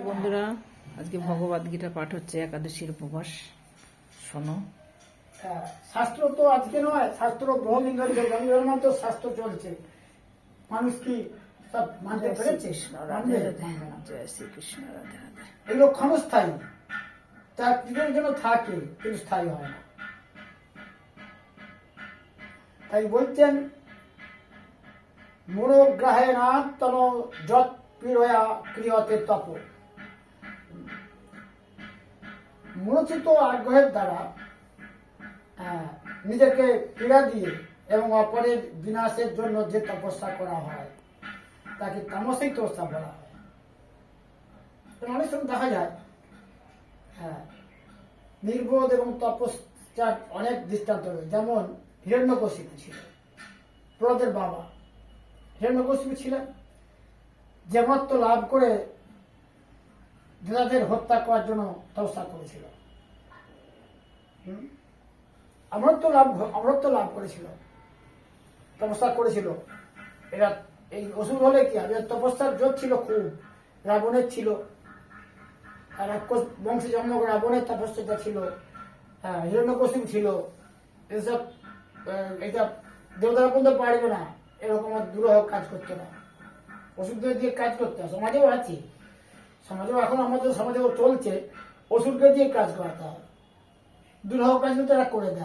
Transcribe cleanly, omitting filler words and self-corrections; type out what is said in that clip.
বন্ধুরা, আজকে ভগবদ গীতা পাঠ হচ্ছে, একাদশীর উপবাস। শোনো। শাস্ত্র তো আজকে নয়, শাস্ত্র বহুদিন ধরে জন্মের তো শাস্ত্র চলছে। মানুষ কি সব মানতে পেরেছে? জয় শ্রীকৃষ্ণ, রাধে রাধে। এগুলো ক্ষণস্থায়ী, তা কিছুর জন্য থাকে, কিন্তু স্থায়ী হয় না। তাই বলছেন, মনোগ্রাহে না তন যৎ পীড়য়া ক্রিয়তে তপ। মনোচিত আগ্রহের দ্বারা নিজেকে পীড়া দিয়ে এবং অপরের বিনাশের জন্য যে তপস্যা করা হয় তাকে তামসিক তপস্যা বলা হয়। অনেক সময় দেখা যায় নির্বোধ এবং তপস্যার অনেক দৃষ্টান্ত রয়েছে। যেমন হিরণ্যকশিপু ছিল, প্রহ্লাদের বাবা। হিরণ্যকশিপু ছিলেন যে মত্ত লাভ করে যোদ্ধাদের হত্যা করার জন্য তপস্যা করেছিল, অমরত্ব লাভ করেছিল, তপস্যা করেছিল। এরা এই অসুর হলে কি হবে? তপস্যার জোর ছিল খুব। রাবণের ছিল, রাক্ষস বংশে জন্ম রাবণের তপস্যাটা ছিল, হিরণ্যকশিপু ছিল। এসব এটা দেবতারা কিন্তু পারবে না, এরকম দুরূহ কাজ করতে না, ওষুধদের দিয়ে কাজ করতে হয়। সমাজেও আছে, সমাজেও এখন আমাদের সমাজেও চলছে, ওষুধকে দিয়ে কাজ করাতে হয়। দুরূহ কাজ কিন্তু তারা করে দেয়।